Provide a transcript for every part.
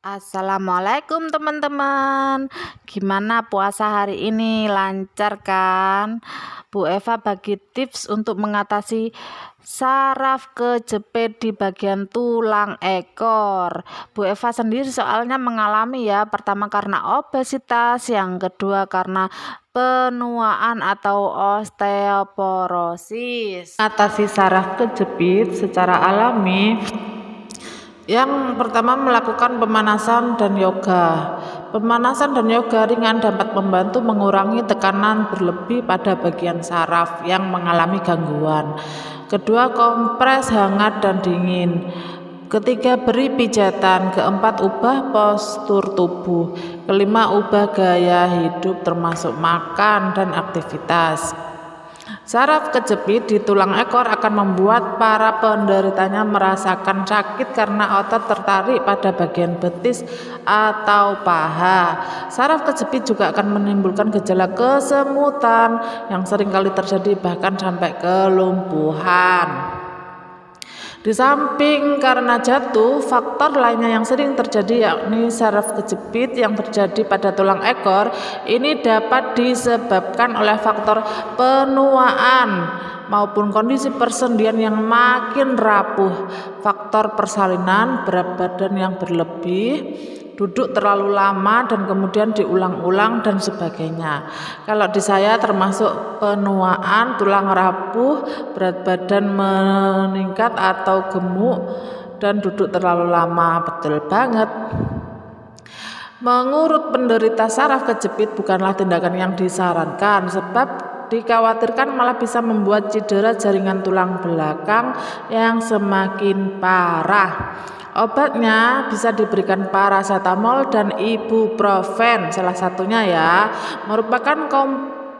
Assalamualaikum teman-teman. Gimana puasa hari ini? Lancar kan? Bu Eva bagi tips untuk mengatasi saraf kejepit di bagian tulang ekor. Bu Eva sendiri soalnya mengalami ya, pertama karena obesitas, yang kedua karena penuaan atau osteoporosis. Atasi saraf kejepit secara alami, yang pertama melakukan pemanasan dan yoga. Pemanasan dan yoga ringan dapat membantu mengurangi tekanan berlebih pada bagian saraf yang mengalami gangguan. Kedua, kompres hangat dan dingin. Ketiga, beri pijatan. Keempat, ubah postur tubuh. Kelima, ubah gaya hidup termasuk makan dan aktivitas. Saraf kejepit di tulang ekor akan membuat para penderitanya merasakan sakit karena otot tertarik pada bagian betis atau paha. Saraf kejepit juga akan menimbulkan gejala kesemutan yang seringkali terjadi bahkan sampai kelumpuhan. Di samping karena jatuh, faktor lainnya yang sering terjadi yakni saraf kejepit yang terjadi pada tulang ekor. Ini dapat disebabkan oleh faktor penuaan maupun kondisi persendian yang makin rapuh, faktor persalinan, berat badan yang berlebih, duduk terlalu lama dan kemudian diulang-ulang dan sebagainya. Kalau di saya termasuk penuaan, tulang rapuh, berat badan meningkat atau gemuk dan duduk terlalu lama. Betul banget. Mengurut penderita saraf kejepit bukanlah tindakan yang disarankan, sebab dikhawatirkan malah bisa membuat cedera jaringan tulang belakang yang semakin parah. Obatnya bisa diberikan paracetamol dan ibuprofen, salah satunya ya, merupakan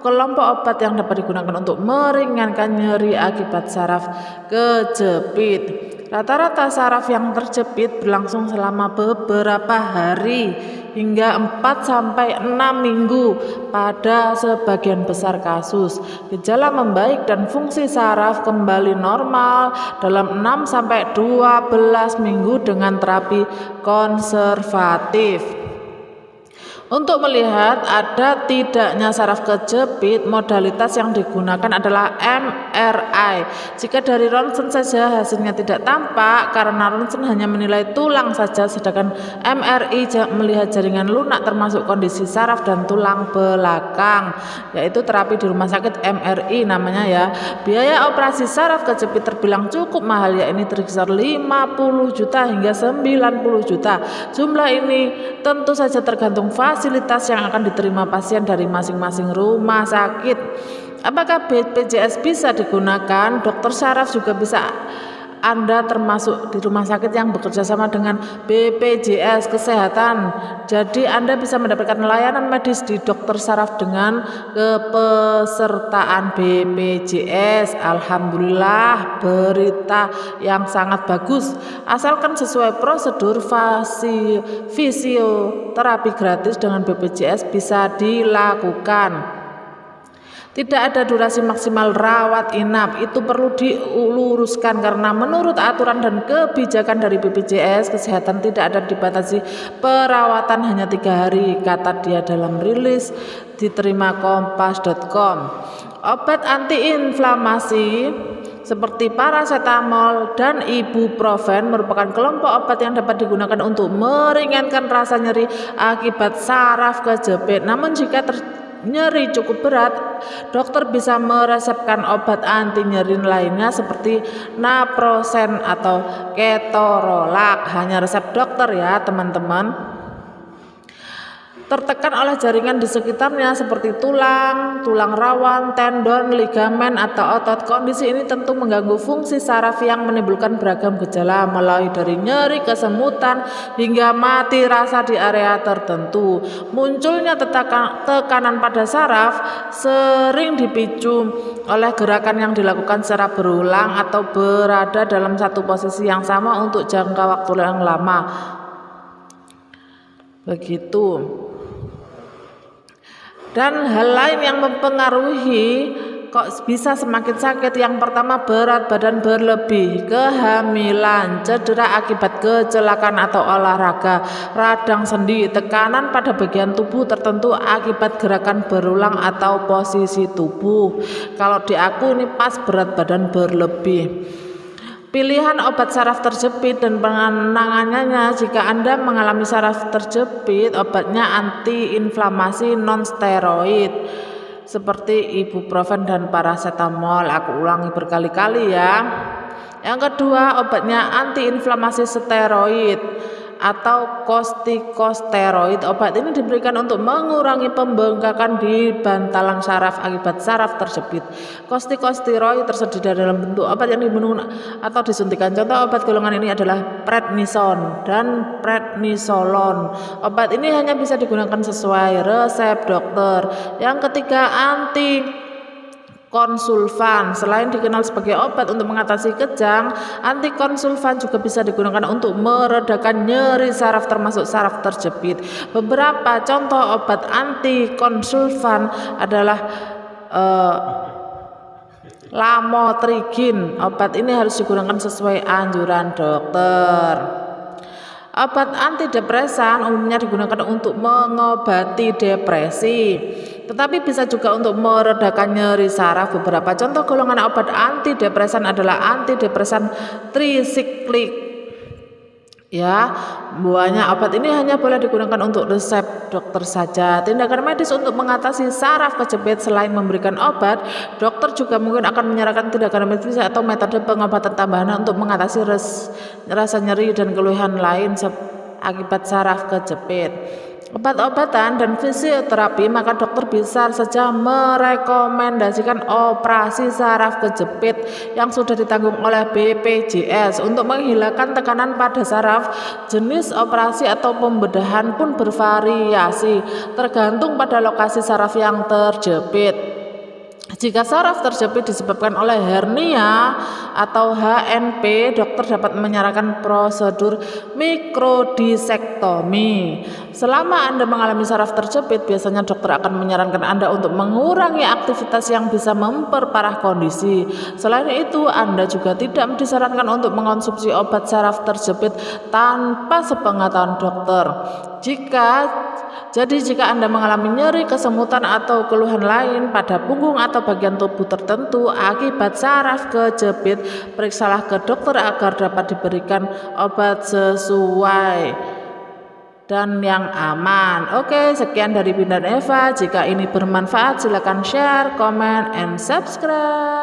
kelompok obat yang dapat digunakan untuk meringankan nyeri akibat saraf kejepit. Rata-rata saraf yang terjepit berlangsung selama beberapa hari hingga 4-6 minggu pada sebagian besar kasus. Gejala membaik dan fungsi saraf kembali normal dalam 6-12 minggu dengan terapi konservatif. Untuk melihat ada tidaknya saraf kejepit, modalitas yang digunakan adalah MRI. Jika dari ronsen saja hasilnya tidak tampak karena ronsen hanya menilai tulang saja, sedangkan MRI melihat jaringan lunak termasuk kondisi saraf dan tulang belakang, yaitu terapi di rumah sakit MRI namanya ya. Biaya operasi saraf kejepit terbilang cukup mahal, yakni berkisar 50 juta hingga 90 juta. Jumlah ini tentu saja tergantung fasilitas yang akan diterima pasien dari masing-masing rumah sakit. Apakah BPJS bisa digunakan? Dokter saraf juga bisa. Anda termasuk di rumah sakit yang bekerja sama dengan BPJS Kesehatan. Jadi Anda bisa mendapatkan layanan medis di dokter saraf dengan kepesertaan BPJS. Alhamdulillah, berita yang sangat bagus. Asalkan sesuai prosedur, fisioterapi gratis dengan BPJS bisa dilakukan. Tidak ada durasi maksimal rawat inap, itu perlu diluruskan karena menurut aturan dan kebijakan dari BPJS Kesehatan tidak ada dibatasi perawatan hanya 3 hari, kata dia dalam rilis diterima kompas.com. Obat antiinflamasi seperti paracetamol dan ibuprofen merupakan kelompok obat yang dapat digunakan untuk meringankan rasa nyeri akibat saraf kejepit. Namun jika nyeri cukup berat, dokter bisa meresepkan obat anti nyeri lainnya seperti naproxen atau ketorolac. Hanya resep dokter ya teman-teman. Tertekan oleh jaringan di sekitarnya seperti tulang rawan, tendon, ligamen, atau otot. Kondisi ini tentu mengganggu fungsi saraf yang menimbulkan beragam gejala mulai dari nyeri, kesemutan, hingga mati rasa di area tertentu. Munculnya tekanan pada saraf sering dipicu oleh gerakan yang dilakukan secara berulang atau berada dalam satu posisi yang sama untuk jangka waktu yang lama. Begitu. Dan hal lain yang mempengaruhi kok bisa semakin sakit? Yang pertama, berat badan berlebih, kehamilan, cedera akibat kecelakaan atau olahraga, radang sendi, tekanan pada bagian tubuh tertentu akibat gerakan berulang atau posisi tubuh. Kalau di aku ini pas berat badan berlebih. Pilihan obat saraf terjepit dan penanganannya. Jika Anda mengalami saraf terjepit, obatnya antiinflamasi non-steroid seperti ibuprofen dan paracetamol. Aku ulangi berkali-kali ya. Yang kedua, obatnya antiinflamasi steroid atau kortikosteroid. Obat ini diberikan untuk mengurangi pembengkakan di bantalan saraf akibat saraf terjepit. Kortikosteroid tersedia dalam bentuk obat yang diminum atau disuntikan. Contoh obat golongan ini adalah prednison dan prednisolon. Obat ini hanya bisa digunakan sesuai resep dokter. Yang ketiga, antikonsulfan. Selain dikenal sebagai obat untuk mengatasi kejang, antikonsulfan juga bisa digunakan untuk meredakan nyeri saraf termasuk saraf terjepit. Beberapa contoh obat antikonsulfan adalah lamotrigin. Obat ini harus digunakan sesuai anjuran dokter. Obat antidepresan umumnya digunakan untuk mengobati depresi, tetapi bisa juga untuk meredakan nyeri saraf. Beberapa contoh golongan obat antidepresan adalah antidepresan trisiklik. Ya, buahnya obat ini hanya boleh digunakan untuk resep dokter saja. Tindakan medis untuk mengatasi saraf kejepit selain memberikan obat, dokter juga mungkin akan menyarankan tindakan medis atau metode pengobatan tambahan untuk mengatasi rasa nyeri dan keluhan lain akibat saraf kejepit. Obat-obatan dan fisioterapi, maka dokter bisa saja merekomendasikan operasi saraf kejepit yang sudah ditanggung oleh BPJS untuk menghilangkan tekanan pada saraf. Jenis operasi atau pembedahan pun bervariasi tergantung pada lokasi saraf yang terjepit. Jika saraf terjepit disebabkan oleh hernia atau HNP, dokter dapat menyarankan prosedur mikrodisektomi. Selama Anda mengalami saraf terjepit, biasanya dokter akan menyarankan Anda untuk mengurangi aktivitas yang bisa memperparah kondisi. Selain itu, Anda juga tidak disarankan untuk mengonsumsi obat saraf terjepit tanpa sepengetahuan dokter. Jika Anda mengalami nyeri, kesemutan atau keluhan lain pada punggung atau bagian tubuh tertentu akibat saraf kejepit, periksalah ke dokter agar dapat diberikan obat sesuai dan yang aman. Oke, sekian dari Bindan Eva. Jika ini bermanfaat, silakan share, comment, and subscribe.